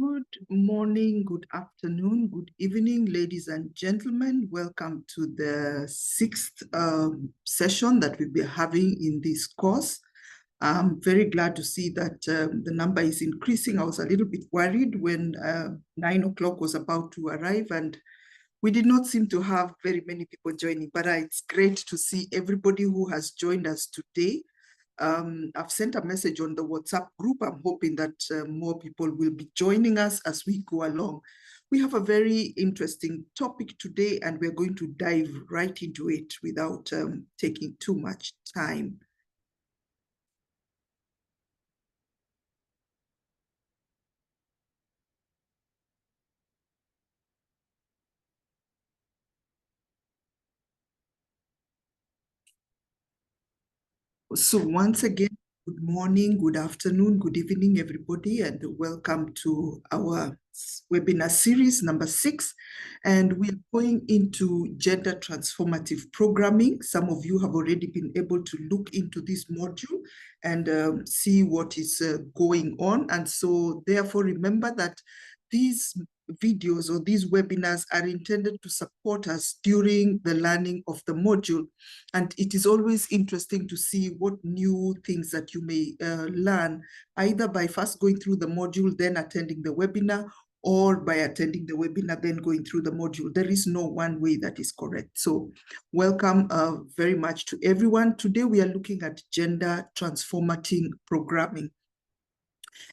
Good morning, good afternoon, good evening, ladies and gentlemen. Welcome to the sixth session that we'll be having in this course. I'm very glad to see that the number is increasing. I was a little bit worried when 9 o'clock was about to arrive and we did not seem to have very many people joining, but it's great to see everybody who has joined us today. I've sent a message on the WhatsApp group. I'm hoping that more people will be joining us as we go along. We have a very interesting topic today, and we're going to dive right into it without taking too much time. So once again, good morning, good afternoon, good evening, everybody, and welcome to our webinar series number 6. And we're going into gender transformative programming. Some of you have already been able to look into this module and see what is going on. And so therefore, remember that these videos or these webinars are intended to support us during the learning of the module. And it is always interesting to see what new things that you may learn, either by first going through the module, then attending the webinar, or by attending the webinar, then going through the module. There is no one way that is correct. So welcome very much to everyone. Today we are looking at gender transformating programming.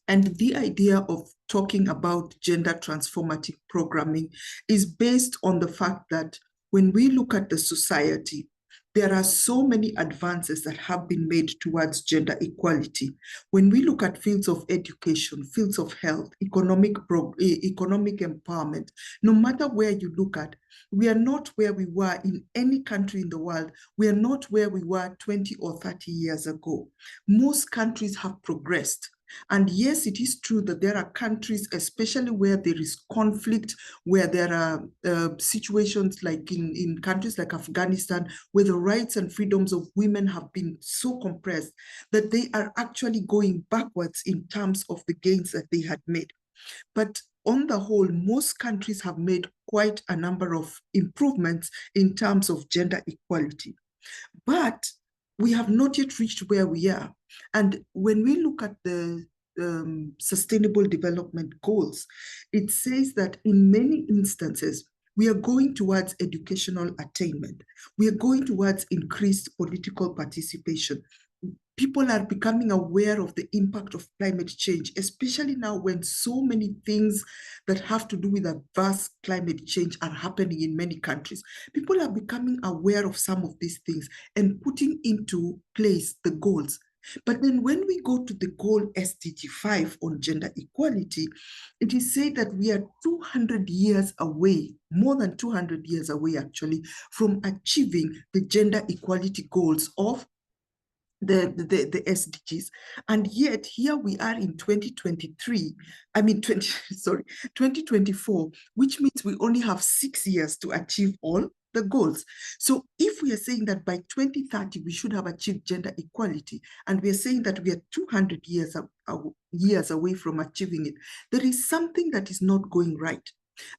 And the idea of talking about gender transformative programming is based on the fact that when we look at the society, there are so many advances that have been made towards gender equality. When we look at fields of education, fields of health, economic empowerment, no matter where you look at, we are not where we were in any country in the world. We are not where we were 20 or 30 years ago. Most countries have progressed. And yes, it is true that there are countries, especially where there is conflict, where there are situations like in countries like Afghanistan, where the rights and freedoms of women have been so compressed that they are actually going backwards in terms of the gains that they had made. But on the whole, most countries have made quite a number of improvements in terms of gender equality. But we have not yet reached where we are. And when we look at the Sustainable Development Goals, it says that in many instances, we are going towards educational attainment. We are going towards increased political participation. People are becoming aware of the impact of climate change, especially now when so many things that have to do with adverse climate change are happening in many countries. People are becoming aware of some of these things and putting into place the goals. But then when we go to the goal SDG 5 on gender equality, it is said that we are 200 years away, more than 200 years away actually, from achieving the gender equality goals of the SDGs. And yet here we are in 2024, which means we only have 6 years to achieve all the goals. So if we are saying that by 2030, we should have achieved gender equality, and we are saying that we are 200 years away from achieving it, there is something that is not going right.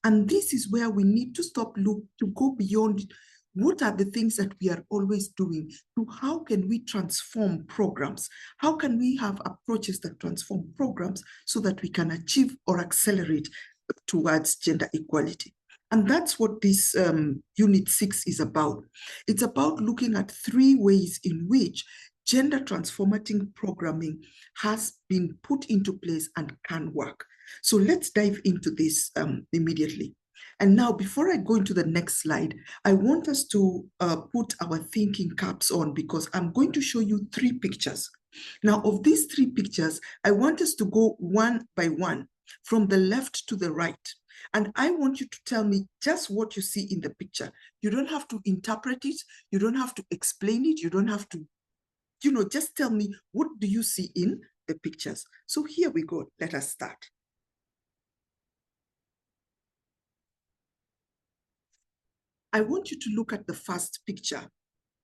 And this is where we need to to go beyond what are the things that we are always doing to how can we transform programs? How can we have approaches that transform programs so that we can achieve or accelerate towards gender equality? And that's what this Unit 6 is about. It's about looking at 3 ways in which gender transformating programming has been put into place and can work. So let's dive into this immediately. And now, before I go into the next slide, I want us to put our thinking caps on because I'm going to show you 3 pictures. Now, of these 3 pictures, I want us to go one by one, from the left to the right. And I want you to tell me just what you see in the picture. You don't have to interpret it. You don't have to explain it. You don't have to, just tell me, what do you see in the pictures? So here we go. Let us start. I want you to look at the first picture,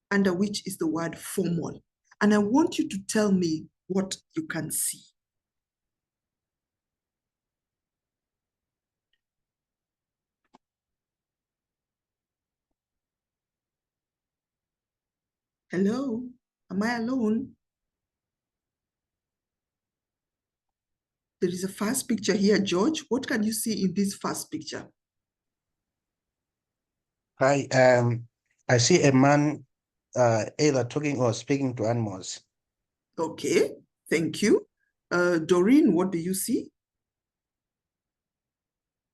under which is the word formal. And I want you to tell me what you can see. Hello, am I alone? There is a first picture here, George. What can you see in this first picture? Hi, I see a man either talking or speaking to animals. Okay, thank you. Doreen, what do you see?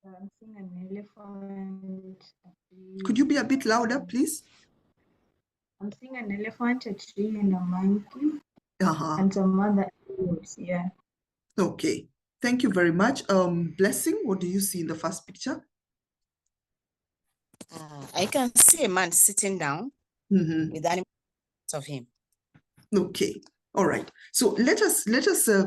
I'm seeing an elephant. Could you be a bit louder, please? I'm seeing an elephant, a tree, and a monkey, Uh-huh. and some other animals. Yeah. Okay, thank you very much. Blessing, what do you see in the first picture? I can see a man sitting down with animals of him. Okay, all right. So let us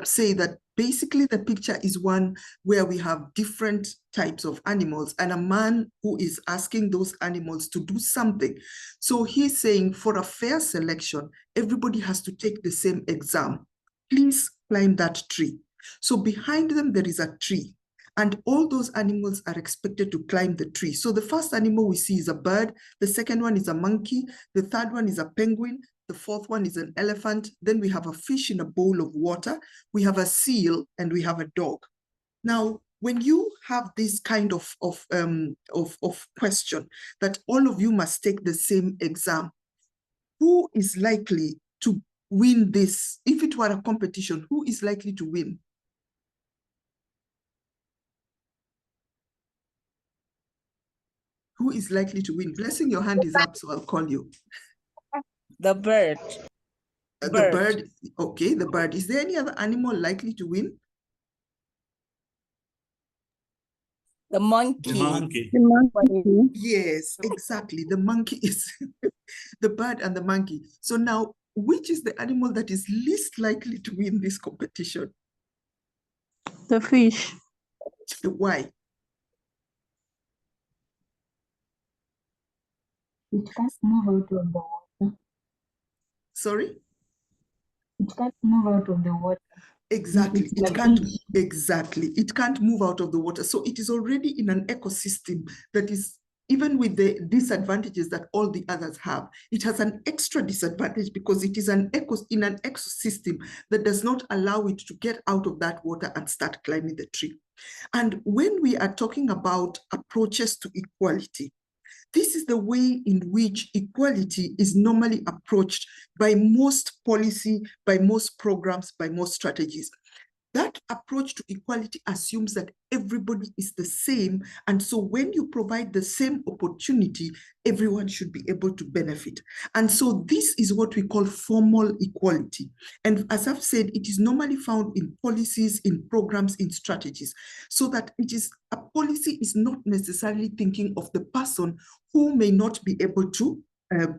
say that basically the picture is one where we have different types of animals and a man who is asking those animals to do something. So he's saying for a fair selection, everybody has to take the same exam. Please climb that tree. So behind them, there is a tree. And all those animals are expected to climb the tree. So the first animal we see is a bird. The second one is a monkey. The third one is a penguin. The fourth one is an elephant. Then we have a fish in a bowl of water. We have a seal and we have a dog. Now, when you have this kind of question that all of you must take the same exam, who is likely to win this? If it were a competition, who is likely to win? Who is likely to win? Blessing, your hand is up, so I'll call you. The bird. The bird. Okay, the bird. Is there any other animal likely to win? The monkey. The monkey. Yes, exactly. The monkey is the bird and the monkey. So now, which is the animal that is least likely to win this competition? The fish. Why? It can't move out of the water. Sorry? It can't move out of the water. Exactly. It's like Exactly. It can't move out of the water. So it is already in an ecosystem that is, even with the disadvantages that all the others have, it has an extra disadvantage because it is in an ecosystem that does not allow it to get out of that water and start climbing the tree. And when we are talking about approaches to equality, this is the way in which equality is normally approached by most policy, by most programs, by most strategies. That approach to equality assumes that everybody is the same. And so when you provide the same opportunity, everyone should be able to benefit. And so this is what we call formal equality. And as I've said, it is normally found in policies, in programs, in strategies, so that a policy is not necessarily thinking of the person who may not be able to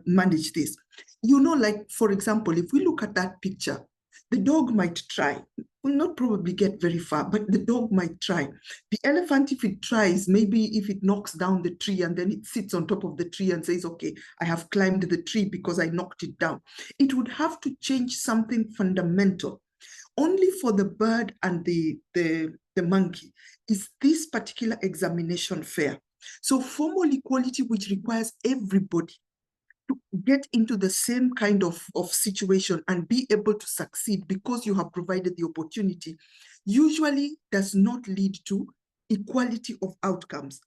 manage this. Like, for example, if we look at that picture, the dog might try, will not probably get very far, but the dog might try. The elephant, if it tries, maybe if it knocks down the tree and then it sits on top of the tree and says, okay, I have climbed the tree because I knocked it down, it would have to change something fundamental. Only for the bird and the monkey is this particular examination fair. So formal equality, which requires everybody to get into the same kind of situation and be able to succeed because you have provided the opportunity, usually does not lead to equality of outcomes.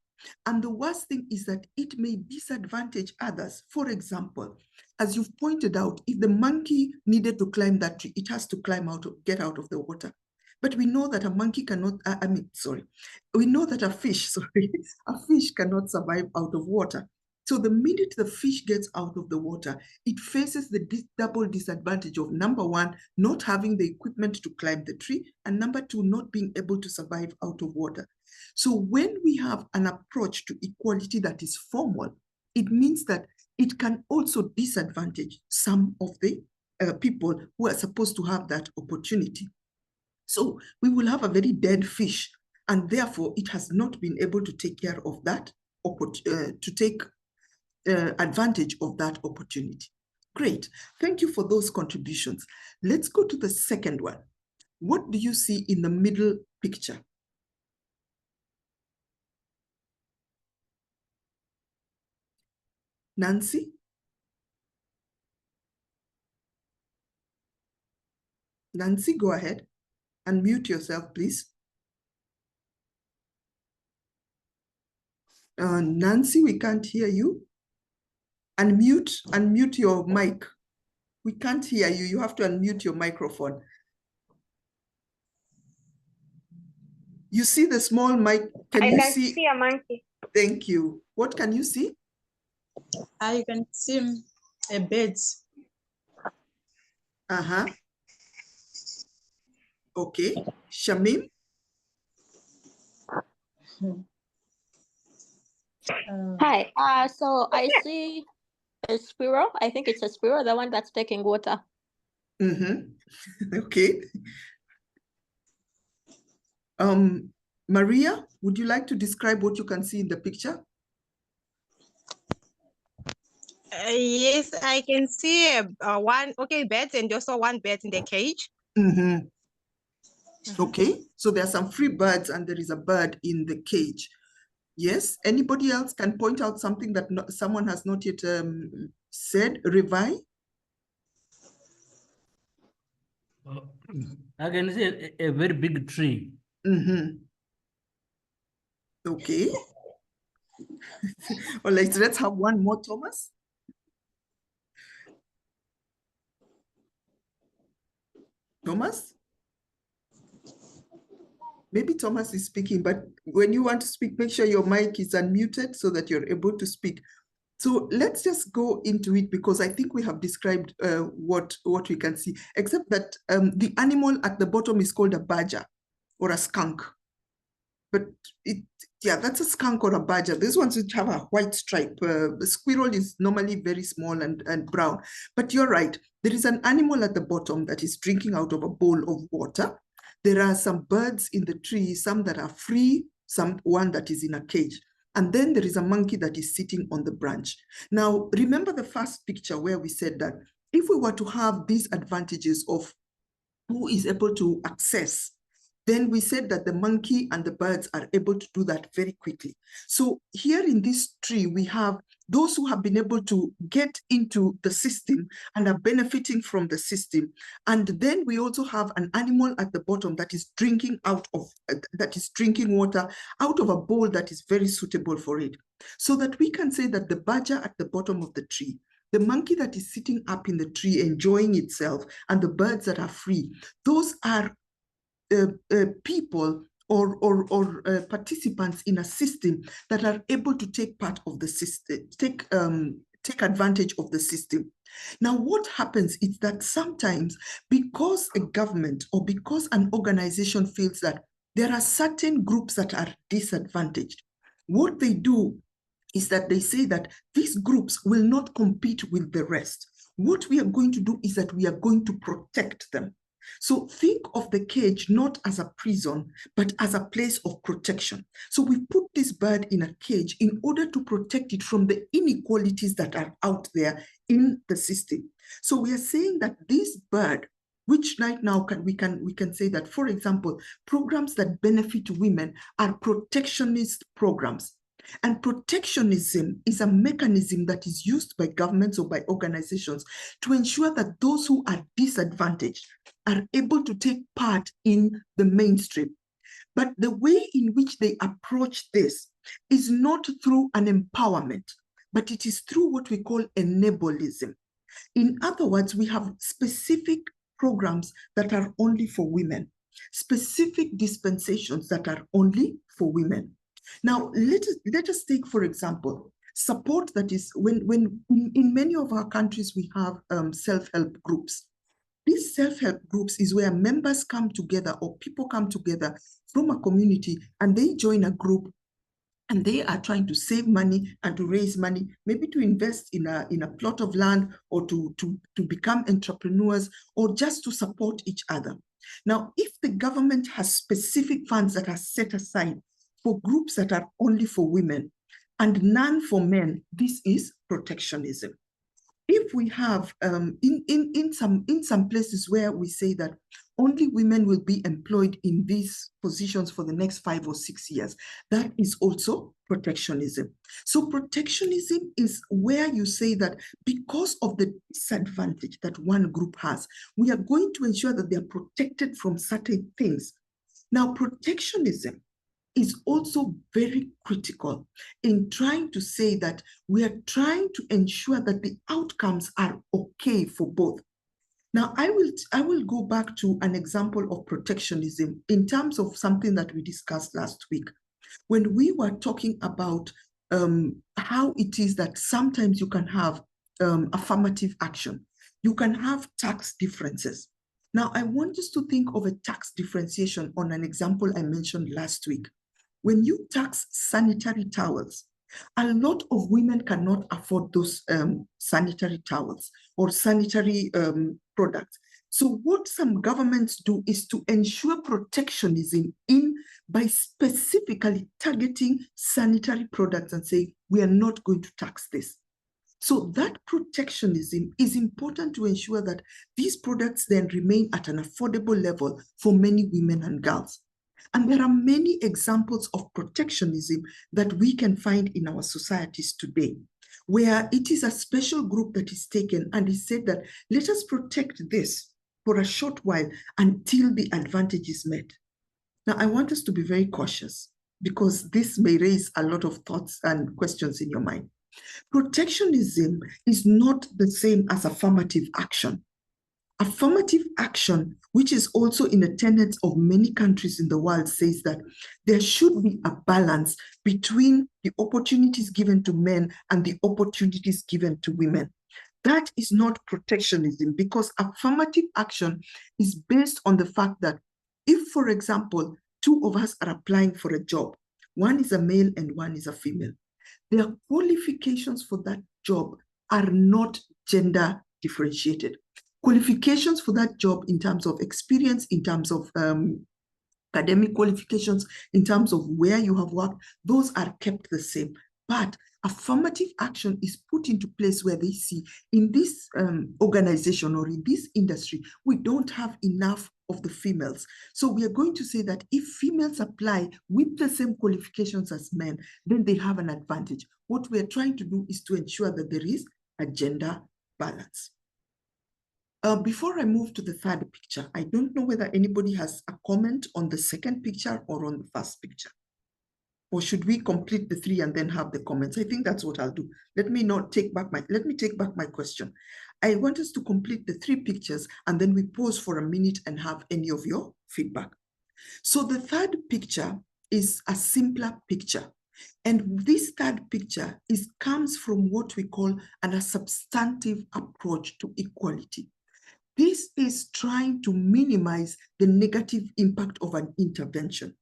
And the worst thing is that it may disadvantage others. For example, as you've pointed out, if the monkey needed to climb that tree, it has to get out of the water. But we know that a monkey cannot, we know that a fish cannot survive out of water. So the minute the fish gets out of the water, it faces the double disadvantage of, number one, not having the equipment to climb the tree, and number two, not being able to survive out of water. So when we have an approach to equality that is formal, it means that it can also disadvantage some of the people who are supposed to have that opportunity. So we will have a very dead fish, and therefore it has not been able to take care of that, to take advantage of that opportunity. Great. Thank you for those contributions. Let's go to the second one. What do you see in the middle picture? Nancy? Nancy, go ahead. Unmute yourself, please. Nancy, we can't hear you. Unmute your mic. We can't hear you. You have to unmute your microphone. You see the small mic? I can see a monkey. Thank you. What can you see? I can see a bed. Uh-huh. Okay. Shamim? Hi. So I see a squirrel. I think it's a squirrel, the one that's taking water. Mm-hmm. Okay. Maria, would you like to describe what you can see in the picture? Yes, I can see one bed and also one bed in the cage. Mm-hmm. Okay, so there are some free birds and there is a bird in the cage. Yes, anybody else can point out something that someone has not yet said? Revi? I can see a very big tree. Mm-hmm. Okay. All right, let's have one more, Thomas. Thomas? Maybe Thomas is speaking, but when you want to speak, make sure your mic is unmuted so that you're able to speak. So let's just go into it because I think we have described what we can see, except that the animal at the bottom is called a badger or a skunk. But that's a skunk or a badger. These ones which have a white stripe. The squirrel is normally very small and brown. But you're right. There is an animal at the bottom that is drinking out of a bowl of water. There are some birds in the tree, some that are free, one that is in a cage. And then there is a monkey that is sitting on the branch. Now, remember the first picture where we said that if we were to have these advantages of who is able to access, then we said that the monkey and the birds are able to do that very quickly. So here in this tree, we have those who have been able to get into the system and are benefiting from the system. And then we also have an animal at the bottom that is drinking water out of a bowl that is very suitable for it. So that we can say that the badger at the bottom of the tree, the monkey that is sitting up in the tree enjoying itself, and the birds that are free, those are people or participants in a system that are able to take part of the system, take advantage of the system. Now, what happens is that sometimes because a government or because an organization feels that there are certain groups that are disadvantaged, what they do is that they say that these groups will not compete with the rest. What we are going to do is that we are going to protect them. So think of the cage not as a prison, but as a place of protection. So we put this bird in a cage in order to protect it from the inequalities that are out there in the system. So we are saying that this bird, which right now we can say that, for example, programs that benefit women are protectionist programs. And protectionism is a mechanism that is used by governments or by organizations to ensure that those who are disadvantaged are able to take part in the mainstream. But the way in which they approach this is not through an empowerment, but it is through what we call enablism. In other words, we have specific programs that are only for women, specific dispensations that are only for women. Now, let us take, for example, support that is when in many of our countries we have self-help groups. These self-help groups is where members come together or people come together from a community and they join a group and they are trying to save money and to raise money, maybe to invest in a plot of land or to become entrepreneurs or just to support each other. Now, if the government has specific funds that are set aside for groups that are only for women and none for men, this is protectionism. If we have in some places where we say that only women will be employed in these positions for the next 5 or 6 years. That is also protectionism. So protectionism is where you say that because of the disadvantage that one group has, we are going to ensure that they are protected from certain things. Now, protectionism is also very critical in trying to say that we are trying to ensure that the outcomes are okay for both. Now, I will go back to an example of protectionism in terms of something that we discussed last week, when we were talking about how it is that sometimes you can have affirmative action. You can have tax differences. Now, I want us to think of a tax differentiation on an example I mentioned last week. When you tax sanitary towels, a lot of women cannot afford those sanitary towels or sanitary products. So what some governments do is to ensure protectionism by specifically targeting sanitary products and say, we are not going to tax this. So that protectionism is important to ensure that these products then remain at an affordable level for many women and girls. And there are many examples of protectionism that we can find in our societies today, where it is a special group that is taken and is said that let us protect this for a short while until the advantage is met. Now, I want us to be very cautious because this may raise a lot of thoughts and questions in your mind. Protectionism is not the same as affirmative action. Affirmative action, which is also in the tenets of many countries in the world, says that there should be a balance between the opportunities given to men and the opportunities given to women. That is not protectionism, because affirmative action is based on the fact that if, for example, two of us are applying for a job, one is a male and one is a female, their qualifications for that job are not gender differentiated. Qualifications for that job in terms of experience, in terms of academic qualifications, in terms of where you have worked, those are kept the same. But affirmative action is put into place where they see in this organization or in this industry, we don't have enough of the females. So we are going to say that if females apply with the same qualifications as men, then they have an advantage. What we are trying to do is to ensure that there is a gender balance. Before I move to the third picture, I don't know whether anybody has a comment on the second picture or on the first picture. Or should we complete the three and then have the comments? I think that's what I'll do. Let me take back my question. I want us to complete the three pictures and then we pause for a minute and have any of your feedback. So the third picture is a simpler picture. And this third picture comes from what we call a substantive approach to equality. This is trying to minimize the negative impact of an intervention.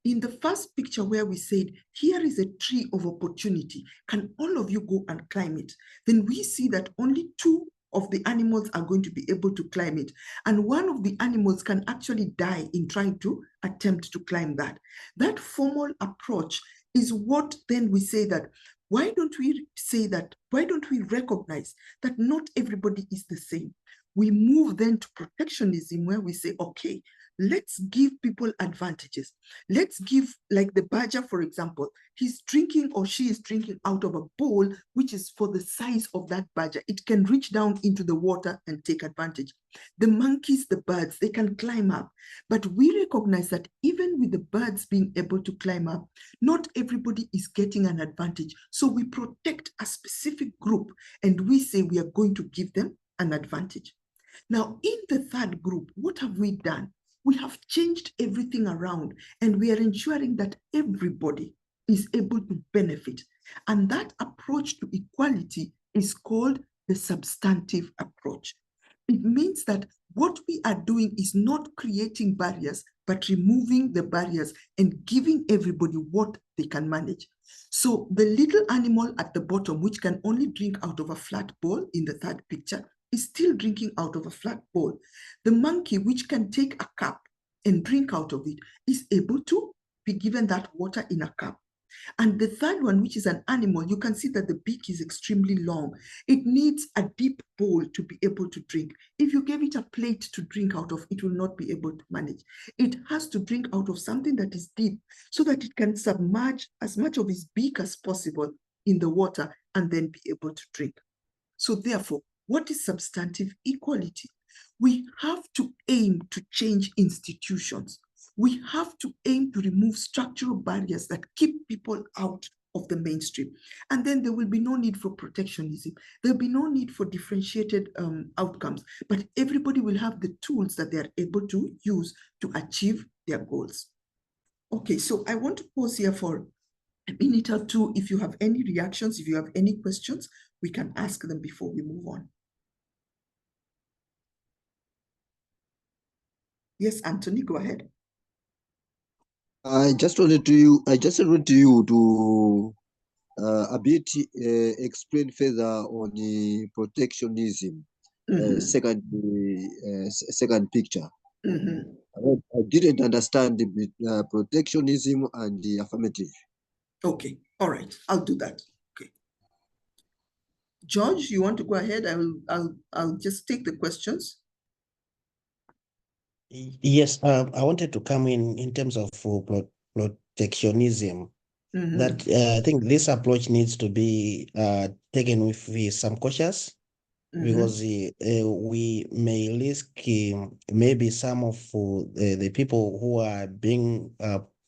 In the first picture where we said, here is a tree of opportunity, can all of you go and climb it? Then we see that only 2 of the animals are going to be able to climb it. And one of the animals can actually die in trying to attempt to climb that. That formal approach is what then we say that, why don't we recognize that not everybody is the same? We move then to protectionism where we say, okay, let's give people advantages. Let's give, like the badger, for example, he's drinking or she is drinking out of a bowl, which is for the size of that badger. It can reach down into the water and take advantage. The monkeys, the birds, they can climb up. But we recognize that even with the birds being able to climb up, not everybody is getting an advantage. So we protect a specific group and we say we are going to give them an advantage. Now, in the third group, what have we done? We have changed everything around and we are ensuring that everybody is able to benefit. And that approach to equality is called the substantive approach. It means that what we are doing is not creating barriers, but removing the barriers and giving everybody what they can manage. So the little animal at the bottom, which can only drink out of a flat bowl in the third picture, is still drinking out of a flat bowl. The monkey, which can take a cup and drink out of it, is able to be given that water in a cup. And the third one, which is an animal, you can see that the beak is extremely long. It needs a deep bowl to be able to drink. If you gave it a plate to drink out of, it will not be able to manage. It has to drink out of something that is deep so that it can submerge as much of its beak as possible in the water and then be able to drink. So therefore, what is substantive equality? We have to aim to change institutions. We have to aim to remove structural barriers that keep people out of the mainstream. And then there will be no need for protectionism. There'll be no need for differentiated outcomes, but everybody will have the tools that they are able to use to achieve their goals. Okay, so I want to pause here for a minute or two. If you have any reactions, if you have any questions, we can ask them before we move on. Yes, Anthony, go ahead. I just wanted you to a bit explain further on the protectionism. Second picture. I didn't understand the protectionism and the affirmative. Okay, all right, I'll do that. Okay, George, you want to go ahead? I'll just take the questions. Yes, I wanted to come in terms of protectionism. That I think this approach needs to be taken with some cautious, because we may risk maybe some of the people who are being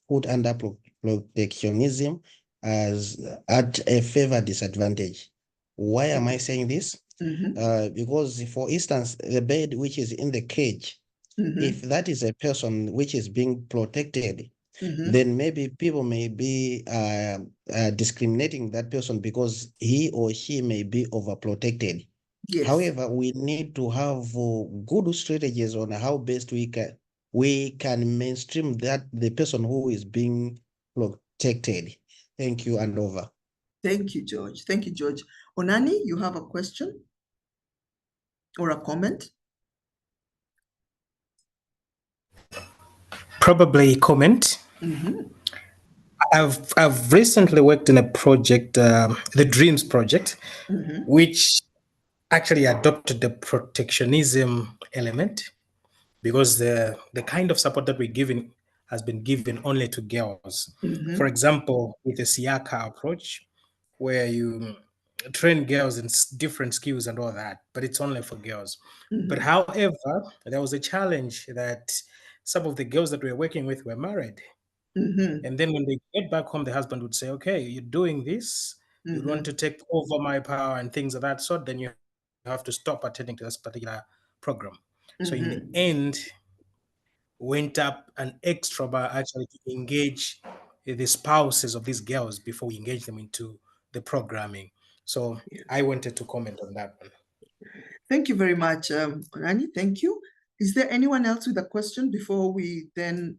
put under protectionism as at a favor disadvantage. Why am I saying this? Because, for instance, the bird which is in the cage, if that is a person which is being protected, then maybe people may be discriminating that person because he or she may be overprotected. Yes. However, we need to have good strategies on how best we can mainstream that the person who is being protected. Thank you, and over. Thank you, George. Thank you, George. Onani, you have a question or a comment? Probably comment. I've recently worked in a project, the Dreams project, which actually adopted the protectionism element, because the kind of support that we're giving has been given only to girls. For example, with the Siaka approach, where you train girls in different skills and all that, but it's only for girls. But however, there was a challenge that some of the girls that we were working with were married. And then when they get back home, the husband would say, okay, you're doing this, you want to take over my power and things of that sort, then you have to stop attending to this particular program. So in the end, went up an extra bar actually to engage the spouses of these girls before we engage them into the programming. So I wanted to comment on that one. Thank you very much, Rani. Thank you. Is there anyone else with a question before we then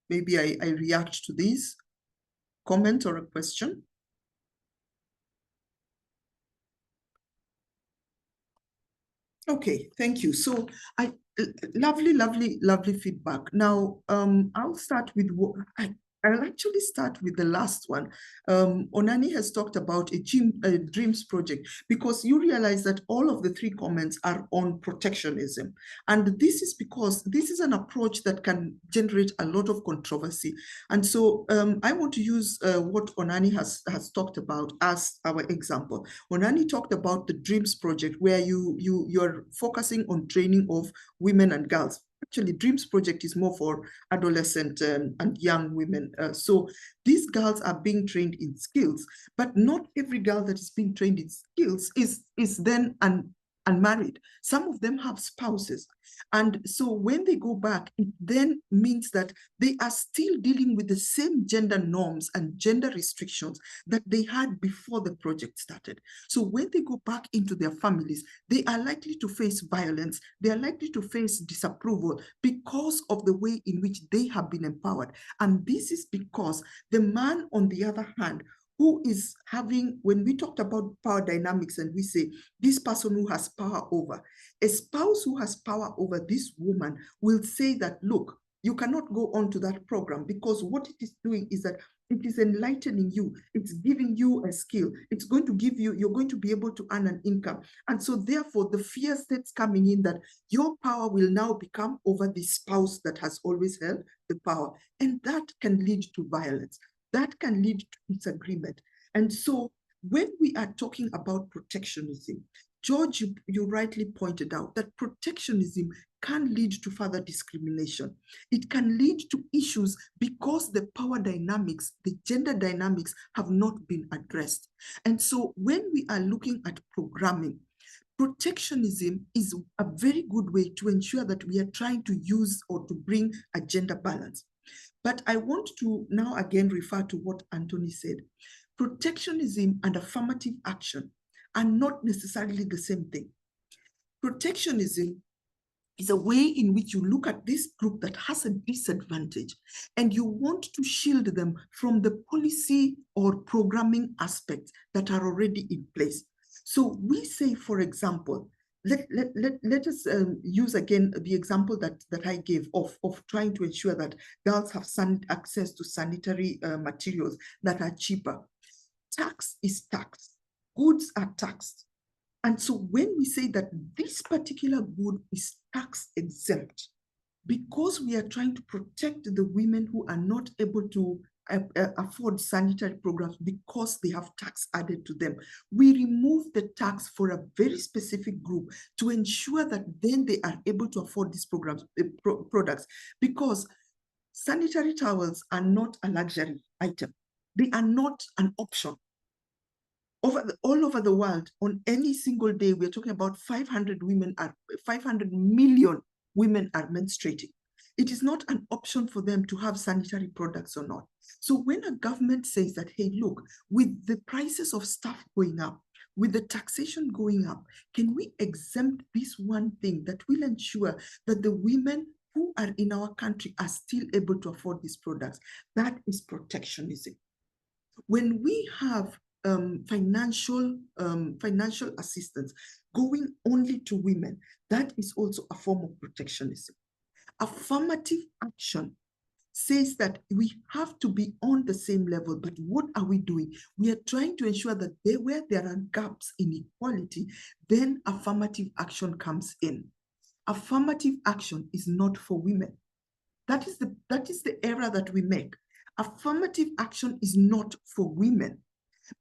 maybe I react to these? Comment or a question? Okay, thank you. So lovely feedback. Now, I'll start with what I'll actually start with the last one. Onani has talked about a Dreams project, because you realize that all of the three comments are on protectionism. And this is because this is an approach that can generate a lot of controversy. And so I want to use what Onani has talked about as our example. Onani talked about the Dreams project, where you're focusing on training of women and girls. Actually, Dreams project is more for adolescent and young women. So these girls are being trained in skills, but not every girl that is being trained in skills is then unmarried. Some of them have spouses. And so when they go back, it then means that they are still dealing with the same gender norms and gender restrictions that they had before the project started. So when they go back into their families, they are likely to face violence. They are likely to face disapproval because of the way in which they have been empowered. And this is because the man, on the other hand, who is having, when we talked about power dynamics and we say this person who has power over, a spouse who has power over this woman will say that, look, you cannot go on to that program, because what it is doing is that It is enlightening you. It's giving you a skill. It's going to give you, you're going to be able to earn an income. And so therefore, the fear that's coming in that your power will now become over the spouse that has always held the power. And that can lead to violence. That can lead to disagreement. And so when we are talking about protectionism, George, you rightly pointed out that protectionism can lead to further discrimination. It can lead to issues because the power dynamics, the gender dynamics have not been addressed. And so when we are looking at programming, protectionism is a very good way to ensure that we are trying to use or to bring a gender balance. But I want to now again refer to what Anthony said. Protectionism and affirmative action are not necessarily the same thing. Protectionism is a way in which you look at this group that has a disadvantage and you want to shield them from the policy or programming aspects that are already in place. So we say, for example, let us use again the example that I gave of trying to ensure that girls have access to sanitary materials that are cheaper. Tax is taxed. Goods are taxed. And so when we say that this particular good is tax exempt, because we are trying to protect the women who are not able to afford sanitary programs because they have tax added to them, we remove the tax for a very specific group to ensure that then they are able to afford these programs, products, because sanitary towels are not a luxury item. They are not an option. All over the world, on any single day, we're talking about 500 million women are menstruating. It is not an option for them to have sanitary products or not. So when a government says that, hey, look, with the prices of stuff going up, with the taxation going up, can we exempt this one thing that will ensure that the women who are in our country are still able to afford these products? That is protectionism. When we have financial assistance going only to women, that is also a form of protectionism. Affirmative action says that we have to be on the same level, but what are we doing? We are trying to ensure that where there are gaps in equality, then affirmative action comes in. Affirmative action is not for women. That is the error that we make. Affirmative action is not for women.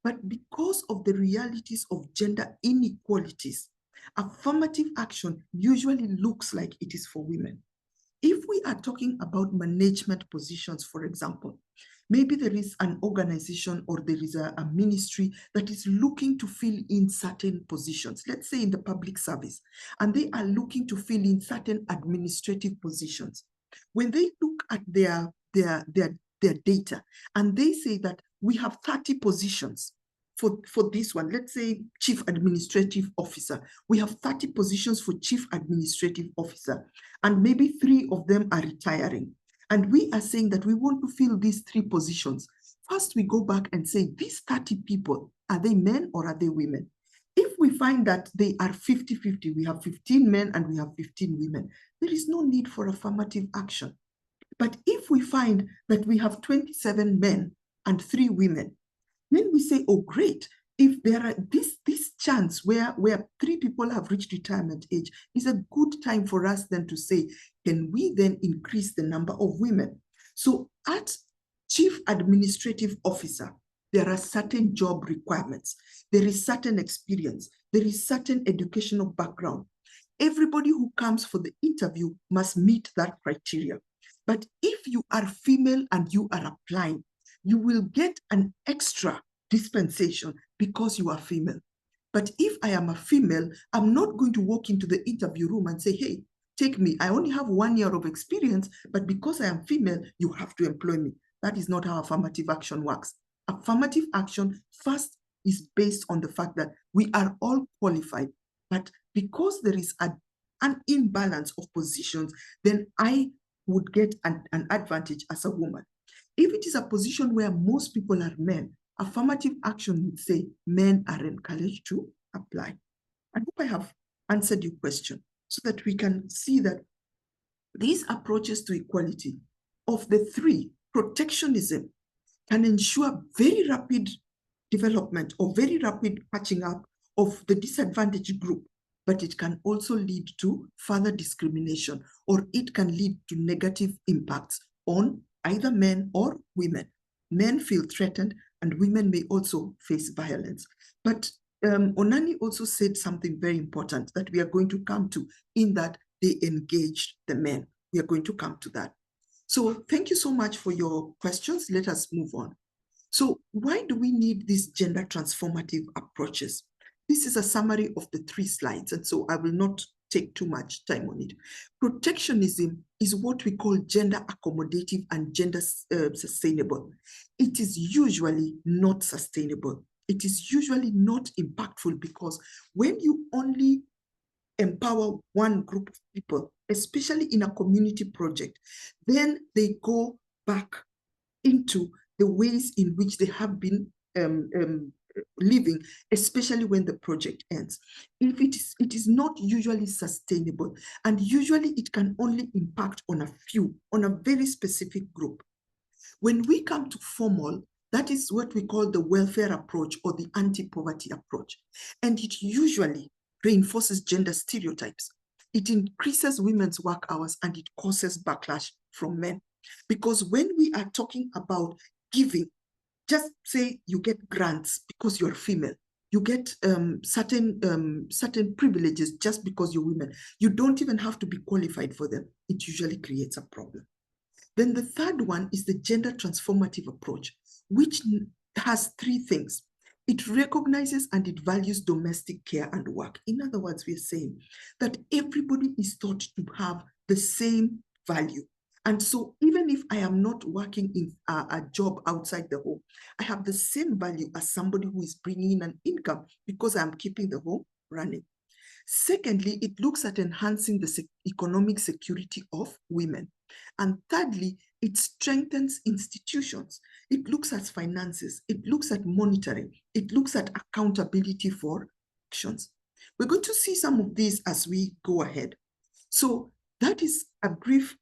But because of the realities of gender inequalities, affirmative action usually looks like it is for women. If we are talking about management positions, for example, maybe there is an organization or there is a ministry that is looking to fill in certain positions, let's say in the public service, and they are looking to fill in certain administrative positions. When they look at their data and they say that we have 30 positions for this one, let's say chief administrative officer, we have 30 positions for chief administrative officer, and maybe 3 of them are retiring. And we are saying that we want to fill these 3 positions. First, we go back and say, these 30 people, are they men or are they women? If we find that they are 50-50, we have 15 men and we have 15 women, there is no need for affirmative action. But if we find that we have 27 men and 3 women, then we say, oh, great. If there are this chance where 3 people have reached retirement age, is a good time for us then to say, can we then increase the number of women? So at chief administrative officer, there are certain job requirements. There is certain experience. There is certain educational background. Everybody who comes for the interview must meet that criteria. But if you are female and you are applying, you will get an extra dispensation because you are female. But if I am a female, I'm not going to walk into the interview room and say, hey, take me. I only have 1 year of experience, but because I am female, you have to employ me. That is not how affirmative action works. Affirmative action first is based on the fact that we are all qualified, but because there is an imbalance of positions, then I would get an advantage as a woman. If it is a position where most people are men, affirmative action would say men are encouraged to apply. I hope I have answered your question so that we can see that these approaches to equality, of the 3, protectionism can ensure very rapid development or very rapid patching up of the disadvantaged group, but it can also lead to further discrimination, or it can lead to negative impacts on either men or women. Men feel threatened and women may also face violence. But Onani also said something very important that we are going to come to, in that they engaged the men. We are going to come to that. So thank you so much for your questions. Let us move on. So why do we need these gender transformative approaches? This is a summary of the 3 slides, and so I will not take too much time on it. Protectionism is what we call gender accommodative and gender sustainable. It is usually not sustainable. It is usually not impactful, because when you only empower one group of people, especially in a community project, then they go back into the ways in which they have been living, especially when the project ends. If it is not usually sustainable, and usually it can only impact on a few, on a very specific group. When we come to formal, that is what we call the welfare approach or the anti-poverty approach. And it usually reinforces gender stereotypes. It increases women's work hours and it causes backlash from men. Because when we are talking about giving, just say you get grants because you're female, you get certain privileges just because you're women. You don't even have to be qualified for them. It usually creates a problem. Then the third one is the gender transformative approach, which has 3 things. It recognizes and it values domestic care and work. In other words, we are saying that everybody is thought to have the same value. And so even if I am not working in a job outside the home, I have the same value as somebody who is bringing in an income because I'm keeping the home running. Secondly, it looks at enhancing the economic security of women. And thirdly, it strengthens institutions. It looks at finances. It looks at monitoring. It looks at accountability for actions. We're going to see some of these as we go ahead. So that is a brief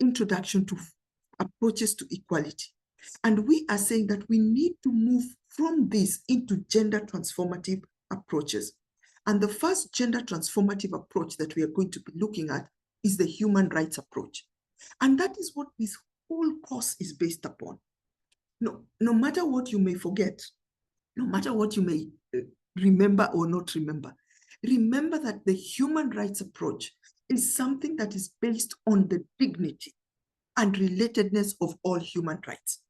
introduction to approaches to equality. And we are saying that we need to move from this into gender transformative approaches. And the first gender transformative approach that we are going to be looking at is the human rights approach. And that is what this whole course is based upon. No matter what you may forget, no matter what you may remember or not remember, remember that the human rights approach is something that is based on the dignity and relatedness of all human rights.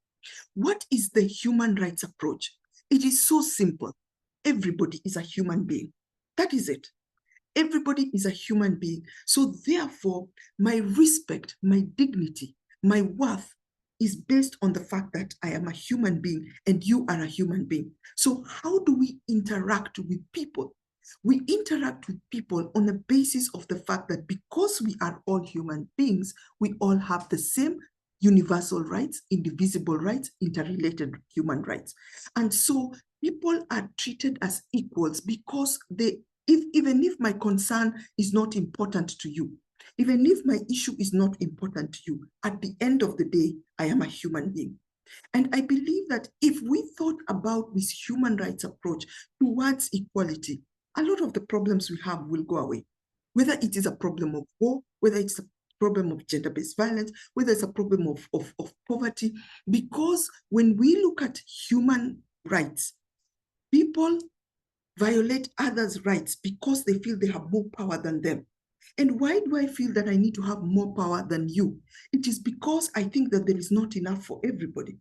What is the human rights approach? It is so simple. Everybody is a human being. That is it. Everybody is a human being. So therefore, my respect, my dignity, my worth is based on the fact that I am a human being and you are a human being. So how do we interact with people? We interact with people on the basis of the fact that because we are all human beings, we all have the same universal rights, indivisible rights, interrelated human rights. And so people are treated as equals because even if my concern is not important to you, even if my issue is not important to you, at the end of the day, I am a human being. And I believe that if we thought about this human rights approach towards equality, a lot of the problems we have will go away. Whether it is a problem of war, whether it's a problem of gender-based violence, whether it's a problem of poverty, because when we look at human rights, people violate others' rights because they feel they have more power than them. And why do I feel that I need to have more power than you? It is because I think that there is not enough for everybody.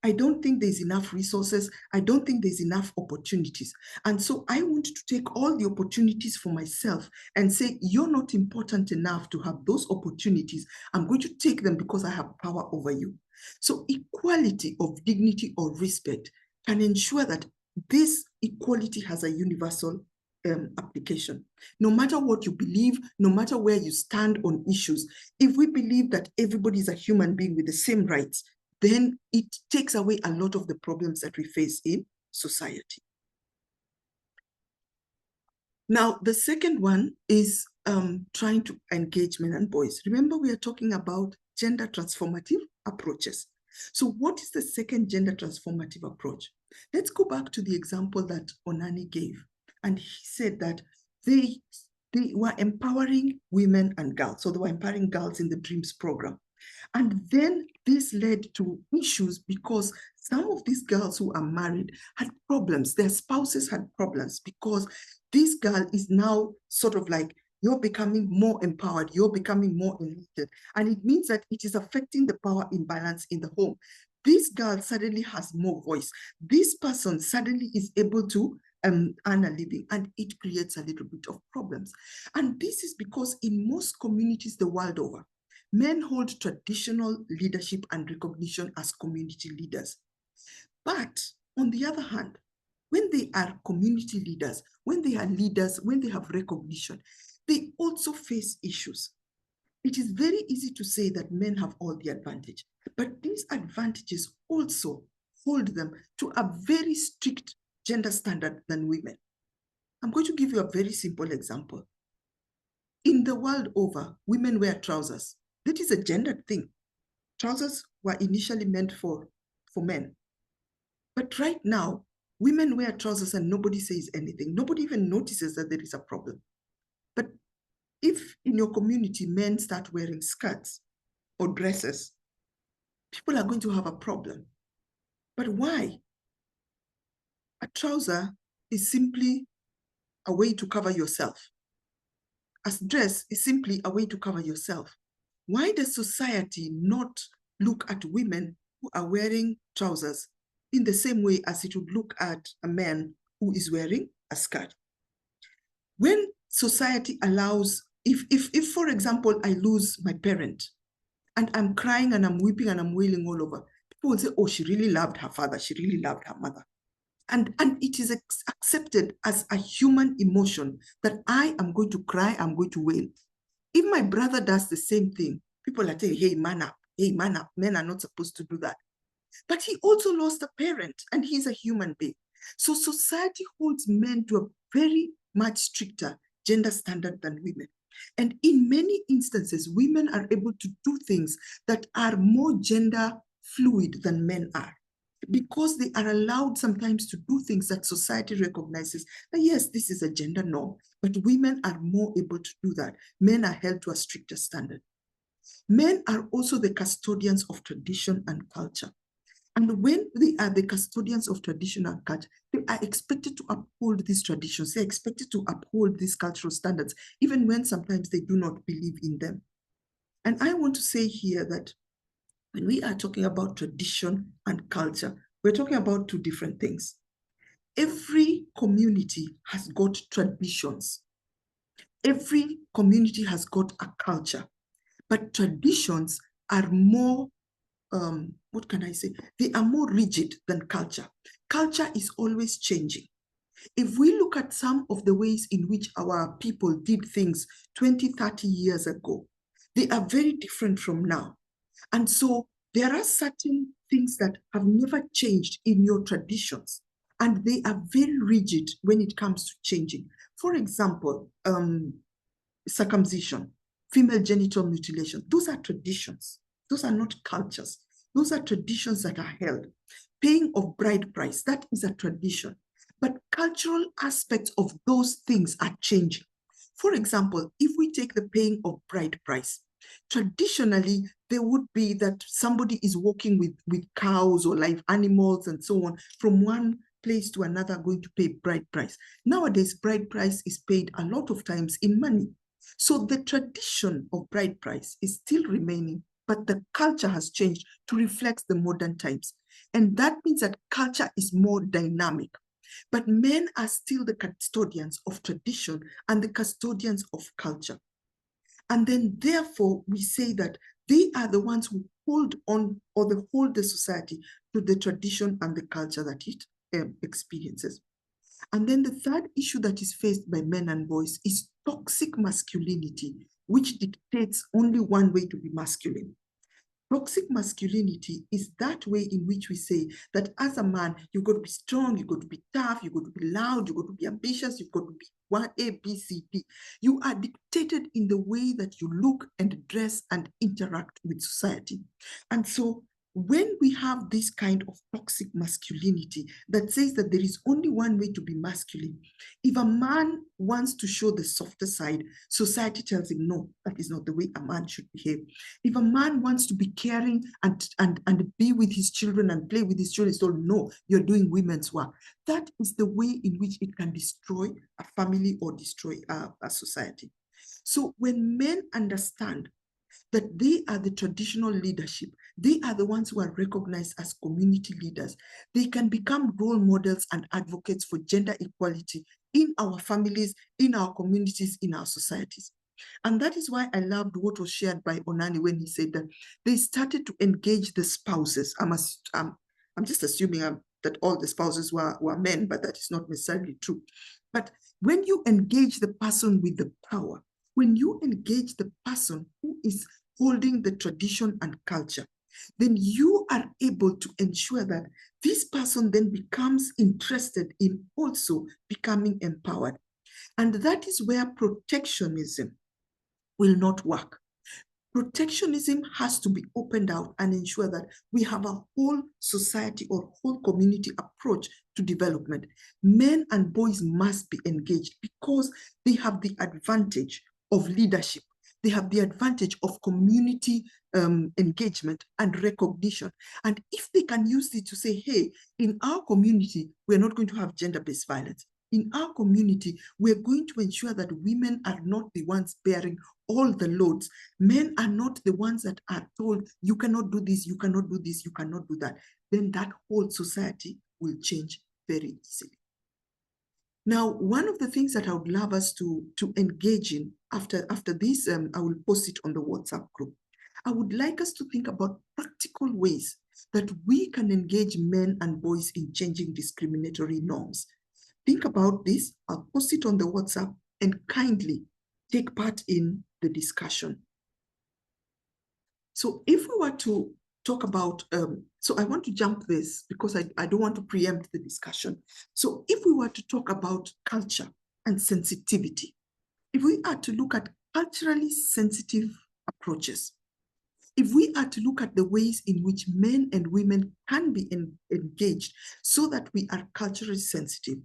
I don't think there's enough resources. I don't think there's enough opportunities. And so I want to take all the opportunities for myself and say, you're not important enough to have those opportunities. I'm going to take them because I have power over you. So equality of dignity or respect can ensure that this equality has a universal application. No matter what you believe, no matter where you stand on issues, if we believe that everybody is a human being with the same rights, then it takes away a lot of the problems that we face in society. Now, the second one is trying to engage men and boys. Remember, we are talking about gender transformative approaches. So what is the second gender transformative approach? Let's go back to the example that Onani gave. And he said that they were empowering women and girls. So they were empowering girls in the DREAMS program. And then this led to issues because some of these girls who are married had problems. Their spouses had problems because this girl is now sort of like, you're becoming more empowered, you're becoming more enlightened. And it means that it is affecting the power imbalance in the home. This girl suddenly has more voice. This person suddenly is able to earn a living, and it creates a little bit of problems. And this is because in most communities the world over, men hold traditional leadership and recognition as community leaders. But on the other hand, when they are community leaders, when they are leaders, when they have recognition, they also face issues. It is very easy to say that men have all the advantage, but these advantages also hold them to a very strict gender standard than women. I'm going to give you a very simple example. In the world over, women wear trousers. That is a gendered thing. Trousers were initially meant for men. But right now, women wear trousers and nobody says anything. Nobody even notices that there is a problem. But if in your community, men start wearing skirts or dresses, people are going to have a problem. But why? A trouser is simply a way to cover yourself. A dress is simply a way to cover yourself. Why does society not look at women who are wearing trousers in the same way as it would look at a man who is wearing a skirt? When society allows, if for example, I lose my parent and I'm crying and I'm weeping and I'm wailing all over, people will say, oh, she really loved her father, she really loved her mother. And it is accepted as a human emotion that I am going to cry, I'm going to wail. If my brother does the same thing, people are saying, hey, man up, men are not supposed to do that. But he also lost a parent and he's a human being. So society holds men to a very much stricter gender standard than women. And in many instances, women are able to do things that are more gender fluid than men are, because they are allowed sometimes to do things that society recognizes that yes, this is a gender norm, but women are more able to do that. Men are held to a stricter standard. Men are also the custodians of tradition and culture. And when they are the custodians of tradition and culture, they are expected to uphold these traditions. They're expected to uphold these cultural standards, even when sometimes they do not believe in them. And I want to say here that when we are talking about tradition and culture, we're talking about two different things. Every community has got traditions. Every community has got a culture, but traditions are more, what can I say? They are more rigid than culture. Culture is always changing. If we look at some of the ways in which our people did things 20, 30 years ago, they are very different from now. And so there are certain things that have never changed in your traditions, and they are very rigid when it comes to changing. For example, circumcision, female genital mutilation, those are traditions. Those are not cultures. Those are traditions that are held. Paying of bride price, that is a tradition. But cultural aspects of those things are changing. For example, if we take the paying of bride price, traditionally, there would be that somebody is walking with cows or live animals and so on from one place to another going to pay bride price. Nowadays, bride price is paid a lot of times in money. So the tradition of bride price is still remaining, but the culture has changed to reflect the modern times. And that means that culture is more dynamic. But men are still the custodians of tradition and the custodians of culture. And then therefore we say that they are the ones who hold on, or they hold the society to the tradition and the culture that it experiences. And then the third issue that is faced by men and boys is toxic masculinity, which dictates only one way to be masculine. Toxic masculinity is that way in which we say that as a man, you've got to be strong, you've got to be tough, you've got to be loud, you've got to be ambitious, you've got to be one A, B, C, D. You are dictated in the way that you look and dress and interact with society. And so when we have this kind of toxic masculinity that says that there is only one way to be masculine, if a man wants to show the softer side, society tells him, no, that is not the way a man should behave. If a man wants to be caring and be with his children and play with his children, it's told, no, you're doing women's work. That is the way in which it can destroy a family or destroy a society. So when men understand that they are the traditional leadership, they are the ones who are recognized as community leaders, they can become role models and advocates for gender equality in our families, in our communities, in our societies. And that is why I loved what was shared by Onani when he said that they started to engage the spouses. I'm just assuming that all the spouses were men, but that is not necessarily true. But when you engage the person with the power, when you engage the person who is holding the tradition and culture, then you are able to ensure that this person then becomes interested in also becoming empowered. And that is where protectionism will not work. Protectionism has to be opened out and ensure that we have a whole society or whole community approach to development. Men and boys must be engaged because they have the advantage of leadership. They have the advantage of community engagement and recognition. And if they can use it to say, hey, in our community, we're not going to have gender-based violence. In our community, we're going to ensure that women are not the ones bearing all the loads. Men are not the ones that are told, you cannot do this, you cannot do this, you cannot do that. Then that whole society will change very easily. Now, one of the things that I would love us to engage in after this, I will post it on the WhatsApp group. I would like us to think about practical ways that we can engage men and boys in changing discriminatory norms. Think about this. I'll post it on the WhatsApp and kindly take part in the discussion. So if we were to talk about, so I want to jump this because I don't want to preempt the discussion. So if we were to talk about culture and sensitivity, if we are to look at culturally sensitive approaches, if we are to look at the ways in which men and women can be engaged so that we are culturally sensitive,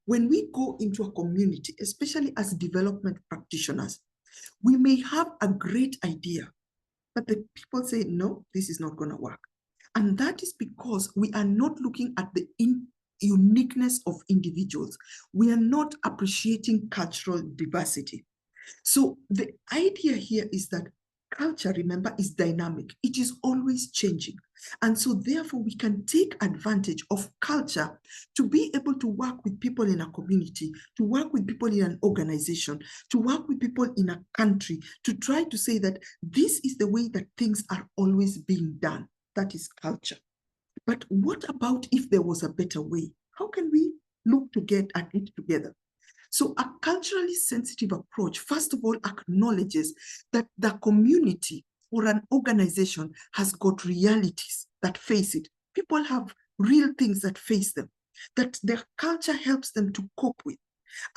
when we go into a community, especially as development practitioners, we may have a great idea, but the people say, no, this is not going to work. And that is because we are not looking at the uniqueness of individuals. We are not appreciating cultural diversity. So the idea here is that culture, remember, is dynamic. It is always changing. And so therefore we can take advantage of culture to be able to work with people in a community, to work with people in an organization, to work with people in a country, to try to say that this is the way that things are always being done. That is culture. But what about if there was a better way? How can we look to get at it together? So a culturally sensitive approach, first of all, acknowledges that the community or an organization has got realities that face it. People have real things that face them, that their culture helps them to cope with,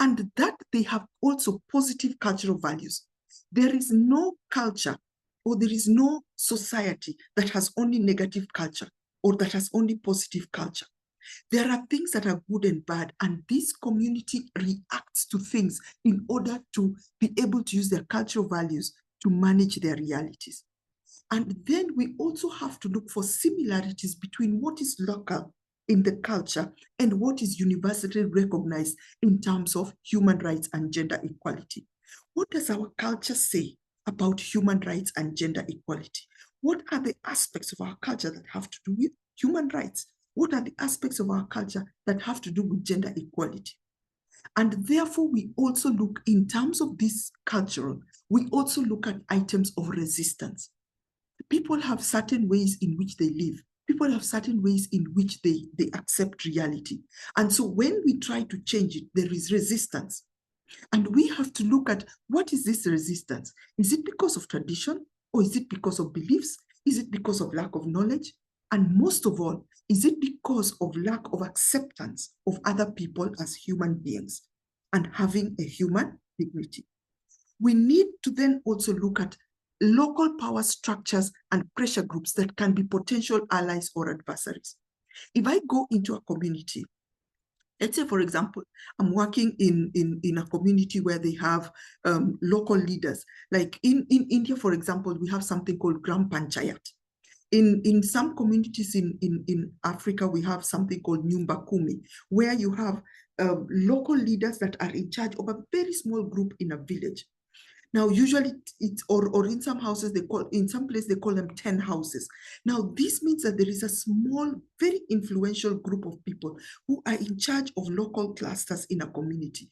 and that they have also positive cultural values. There is no culture or there is no society that has only negative culture or that has only positive culture. There are things that are good and bad, and this community reacts to things in order to be able to use their cultural values to manage their realities. And then we also have to look for similarities between what is local in the culture and what is universally recognized in terms of human rights and gender equality. What does our culture say about human rights and gender equality? What are the aspects of our culture that have to do with human rights? What are the aspects of our culture that have to do with gender equality? And therefore, we also look, in terms of this cultural, we also look at items of resistance. People have certain ways in which they live. People have certain ways in which they accept reality. And so when we try to change it, there is resistance. And we have to look at, what is this resistance? Is it because of tradition? Or is it because of beliefs? Is it because of lack of knowledge? And most of all, is it because of lack of acceptance of other people as human beings and having a human dignity? We need to then also look at local power structures and pressure groups that can be potential allies or adversaries. If I go into a community, let's say, for example, I'm working in a community where they have local leaders. Like in India, for example, we have something called Gram Panchayat. In some communities in Africa, we have something called Nyumba Kumi, where you have local leaders that are in charge of a very small group in a village. Now, usually or in some houses, in some places they call them 10 houses. Now, this means that there is a small, very influential group of people who are in charge of local clusters in a community.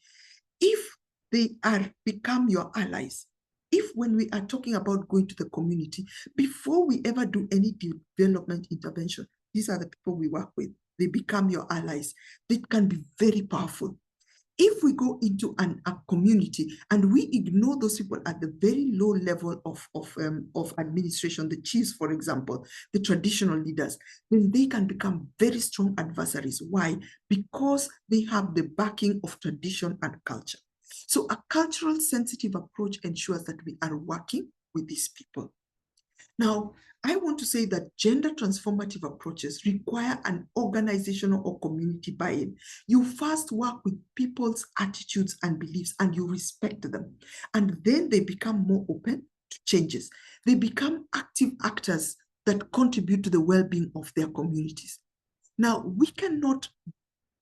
If they become your allies, if when we are talking about going to the community, before we ever do any development intervention, these are the people we work with. They become your allies. They can be very powerful. If we go into a community and we ignore those people at the very low level of administration, the chiefs, for example, the traditional leaders, then they can become very strong adversaries. Why? Because they have the backing of tradition and culture. So a cultural sensitive approach ensures that we are working with these people. Now, I want to say that gender transformative approaches require an organizational or community buy-in. You first work with people's attitudes and beliefs and you respect them. And then they become more open to changes. They become active actors that contribute to the well-being of their communities. Now, we cannot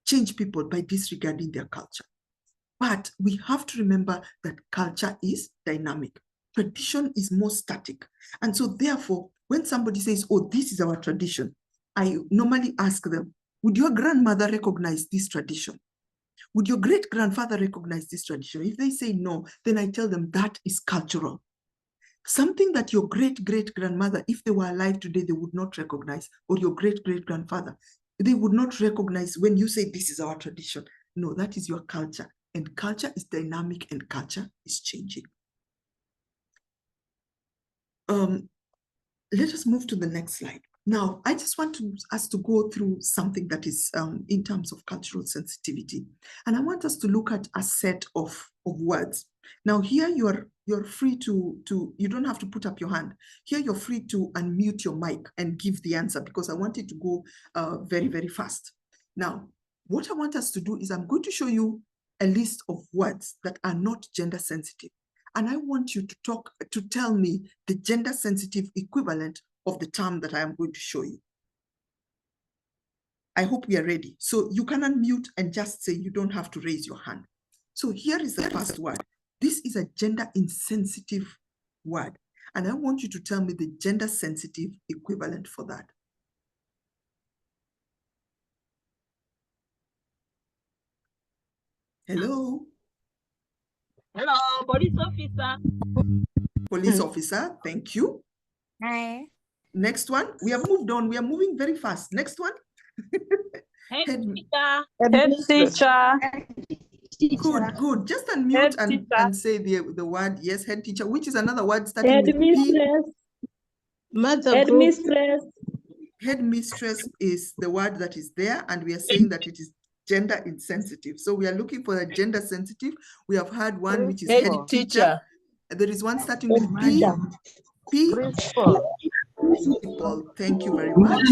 change people by disregarding their culture. But we have to remember that culture is dynamic. Tradition is more static. And so therefore, when somebody says, oh, this is our tradition, I normally ask them, would your grandmother recognize this tradition? Would your great-grandfather recognize this tradition? If they say no, then I tell them that is cultural. Something that your great-great-grandmother, if they were alive today, they would not recognize, or your great-great-grandfather, they would not recognize when you say this is our tradition. No, that is your culture. And culture is dynamic and culture is changing. Let us move to the next slide. Now, I just want us to go through something that is in terms of cultural sensitivity. And I want us to look at a set of words. Now, here you're free to, you don't have to put up your hand. Here you're free to unmute your mic and give the answer because I want it to go very, very fast. Now, what I want us to do is I'm going to show you a list of words that are not gender sensitive. And I want you to tell me the gender sensitive equivalent of the term that I am going to show you. I hope we are ready. So you can unmute and just say, you don't have to raise your hand. So here is the first word. This is a gender insensitive word. And I want you to tell me the gender sensitive equivalent for that. Hello? Hello, police officer. Police officer, thank you. Hi. Next one. We have moved on. We are moving very fast. Next one. Head teacher. Head teacher. Good. Just unmute and say the word, yes, head teacher, which is another word starting with Headmistress. Mother Headmistress. Headmistress is the word that is there, and we are saying that it is gender insensitive. So we are looking for a gender sensitive. We have had one which is head teacher. There is one starting with P. P. Principal. Thank you very much.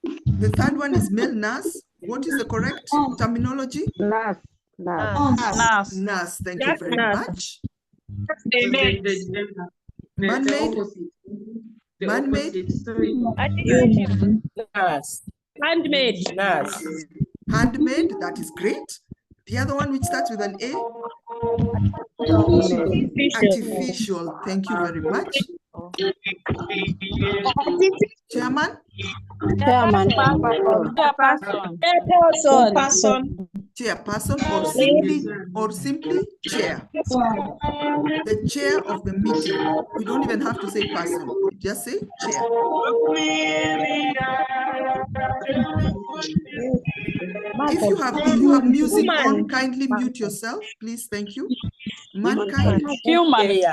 The third one is male nurse. What is the correct terminology? Nurse. Nurse. Thank you very much. Man-made. Man-made. Handmade. Handmade. That is great. The other one which starts with an A. Artificial. Thank you very much. Chairman. Chairperson or simply chair. The chair of the meeting. We don't even have to say person. We just say chair. If you have music on, kindly mute yourself, please. Thank you. Mankind. Human.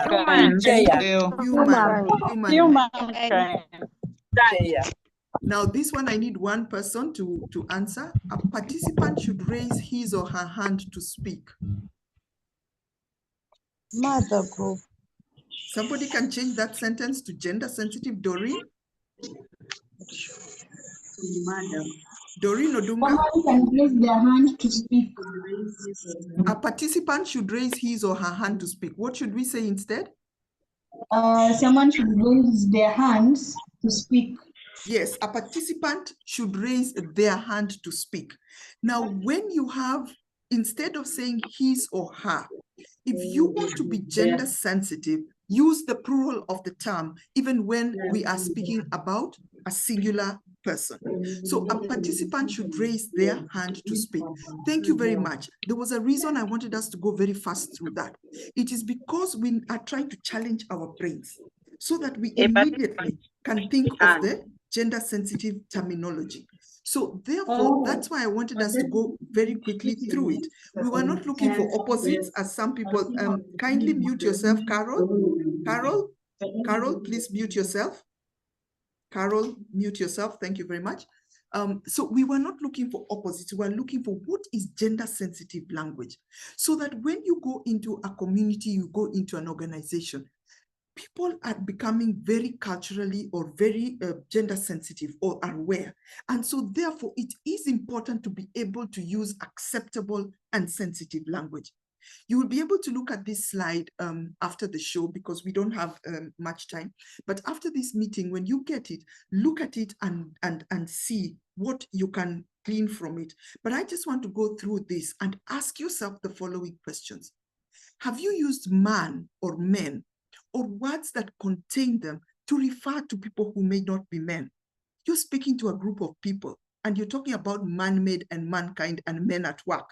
Now this one I need one person to answer. A participant should raise his or her hand to speak. Mother group. Somebody can change that sentence to gender sensitive. Doreen? Doreen Odunga? Someone can raise their hand to speak. A participant should raise his or her hand to speak. What should we say instead? Someone should raise their hands to speak. Yes, a participant should raise their hand to speak. Now, when you have, instead of saying his or her, if you want to be gender sensitive, use the plural of the term, even when we are speaking about a singular person. So a participant should raise their hand to speak. Thank you very much. There was a reason I wanted us to go very fast through that. It is because we are trying to challenge our brains so that we immediately can think of the gender sensitive terminology. So therefore, that's why I wanted us to go very quickly through it. We were not looking for opposites as some people, kindly mute yourself, Carol. Carol, please mute yourself. Carol, mute yourself. Thank you very much. So we were not looking for opposites. We were looking for what is gender sensitive language, so that when you go into a community, you go into an organization, people are becoming very culturally or very gender sensitive or aware. And so therefore, it is important to be able to use acceptable and sensitive language. You will be able to look at this slide after the show because we don't have much time. But after this meeting, when you get it, look at it and see what you can glean from it. But I just want to go through this and ask yourself the following questions. Have you used man or men or words that contain them to refer to people who may not be men? You're speaking to a group of people and you're talking about man-made and mankind and men at work.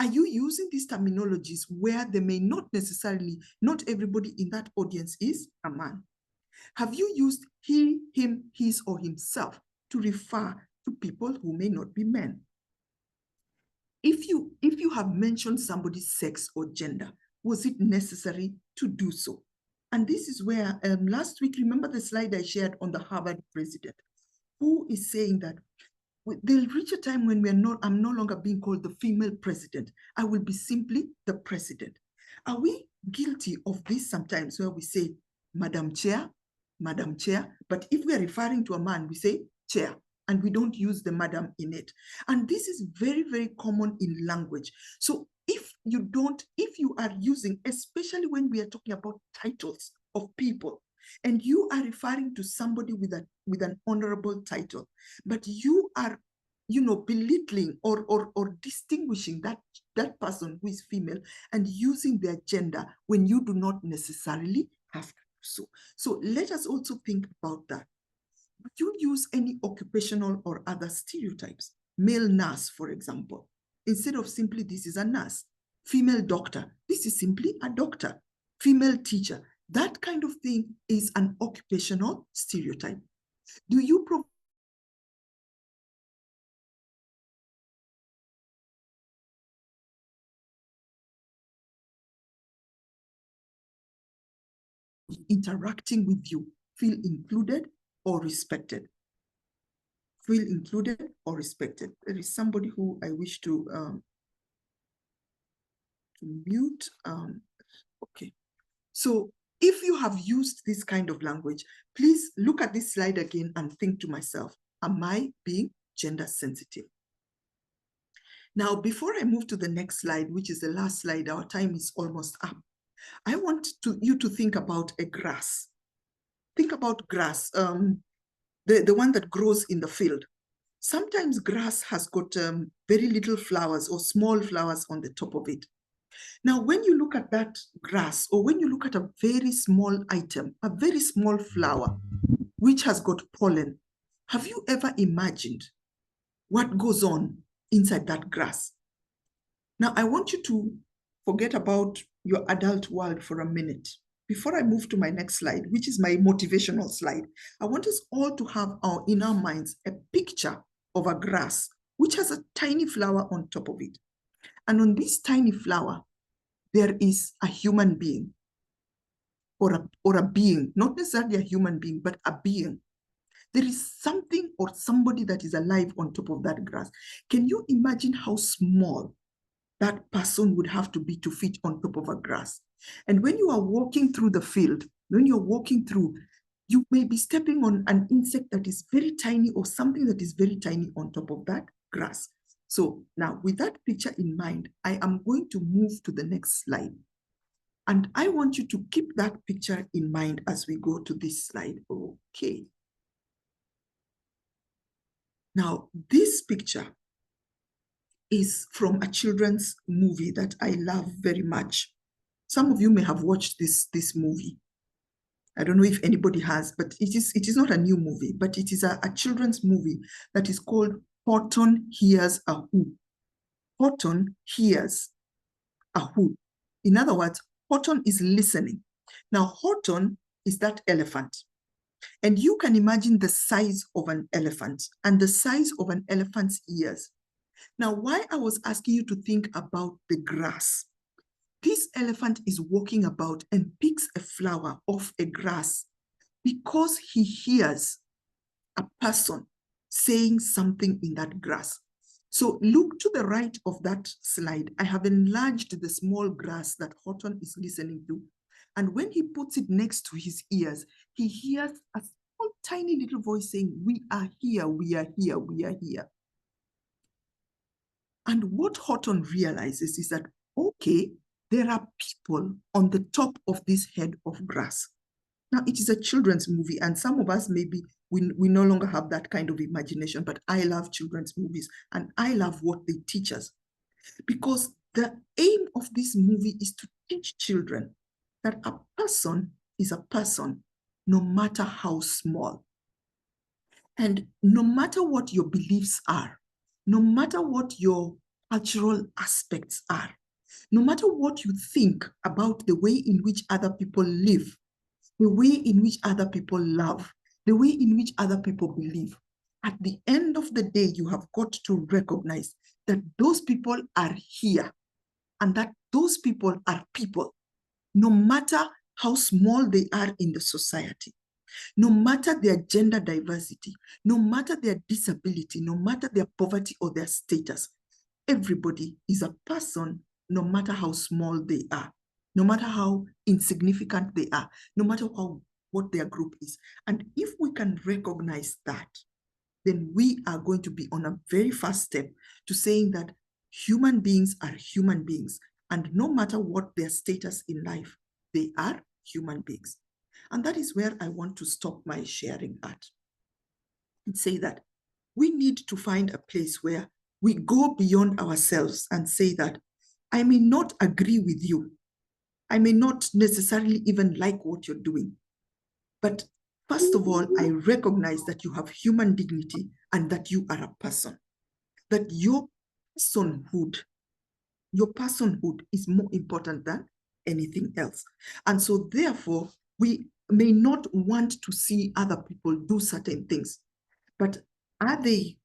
Are you using these terminologies where they may not necessarily, not everybody in that audience is a man? Have you used he, him, his, or himself to refer to people who may not be men? If you have mentioned somebody's sex or gender, was it necessary to do so? And this is where last week, remember the slide I shared on the Harvard president, who is saying that there'll reach a time when I'm no longer being called the female president. I will be simply the president. Are we guilty of this sometimes where we say, Madam Chair, but if we are referring to a man, we say chair, and we don't use the madam in it. And this is very, very common in language. So if you are using, especially when we are talking about titles of people, and you are referring to somebody with an honorable title, but you are, belittling or distinguishing that person who is female and using their gender when you do not necessarily have to do so. So let us also think about that. Would you use any occupational or other stereotypes? Male nurse, for example, instead of simply this is a nurse. Female doctor, this is simply a doctor. Female teacher, that kind of thing is an occupational stereotype. Do you interacting with you feel included or respected? Feel included or respected? There is somebody who I wish to mute. Okay. So if you have used this kind of language, please look at this slide again and think to myself, am I being gender sensitive? Now, before I move to the next slide, which is the last slide, our time is almost up. I want you to think about a grass. Think about grass, the one that grows in the field. Sometimes grass has got very little flowers or small flowers on the top of it. Now, when you look at that grass, or when you look at a very small item, a very small flower, which has got pollen, have you ever imagined what goes on inside that grass? Now, I want you to forget about your adult world for a minute. Before I move to my next slide, which is my motivational slide, I want us all to have in our minds a picture of a grass, which has a tiny flower on top of it. And on this tiny flower, there is a human being, or a being, not necessarily a human being, but a being. There is something or somebody that is alive on top of that grass. Can you imagine how small that person would have to be to fit on top of a grass. And when you are walking through the field, when you're walking through, you may be stepping on an insect that is very tiny or something that is very tiny on top of that grass. So now with that picture in mind, I am going to move to the next slide. And I want you to keep that picture in mind as we go to this slide. Okay. Now, this picture is from a children's movie that I love very much. Some of you may have watched this movie. I don't know if anybody has, but it is not a new movie, but it is a children's movie that is called Horton Hears a Who. Horton hears a who. In other words, Horton is listening. Now, Horton is that elephant. And you can imagine the size of an elephant and the size of an elephant's ears. Now, why I was asking you to think about the grass. This elephant is walking about and picks a flower off a grass because he hears a person saying something in that grass. So look to the right of that slide. I have enlarged the small grass that Horton is listening to. And when he puts it next to his ears, he hears a small, tiny little voice saying, "We are here, we are here, we are here." And what Horton realizes is that, okay, there are people on the top of this head of grass. Now, it is a children's movie, and some of us maybe we no longer have that kind of imagination, but I love children's movies, and I love what they teach us. Because the aim of this movie is to teach children that a person is a person, no matter how small. And no matter what your beliefs are, no matter what your cultural aspects are, no matter what you think about the way in which other people live, the way in which other people love, the way in which other people believe, at the end of the day, you have got to recognize that those people are here and that those people are people, no matter how small they are in the society, no matter their gender diversity, no matter their disability, no matter their poverty or their status. Everybody is a person, no matter how small they are, no matter how insignificant they are, no matter what their group is. And if we can recognize that, then we are going to be on a very fast step to saying that human beings are human beings, and no matter what their status in life, they are human beings. And that is where I want to stop my sharing at and say that we need to find a place where we go beyond ourselves and say that I may not agree with you. I may not necessarily even like what you're doing. But first of all, I recognize that you have human dignity and that you are a person. That your personhood is more important than anything else. And so therefore, we may not want to see other people do certain things, but are they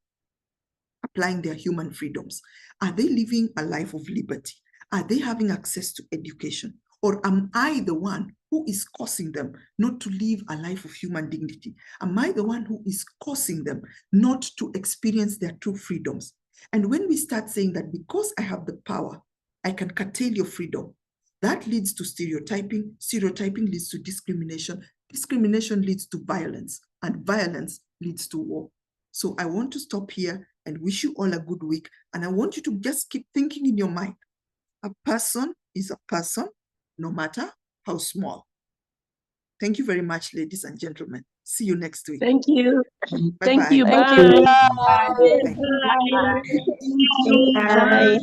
applying their human freedoms? Are they living a life of liberty? Are they having access to education? Or am I the one who is causing them not to live a life of human dignity? Am I the one who is causing them not to experience their true freedoms? And when we start saying that because I have the power, I can curtail your freedom, that leads to stereotyping. Stereotyping leads to discrimination. Discrimination leads to violence, and violence leads to war. So I want to stop here and wish you all a good week. And I want you to just keep thinking in your mind, a person is a person, no matter how small. Thank you very much, ladies and gentlemen. See you next week. Thank you. Bye-bye. Thank you. Thank Bye. you. Bye. Bye. Bye.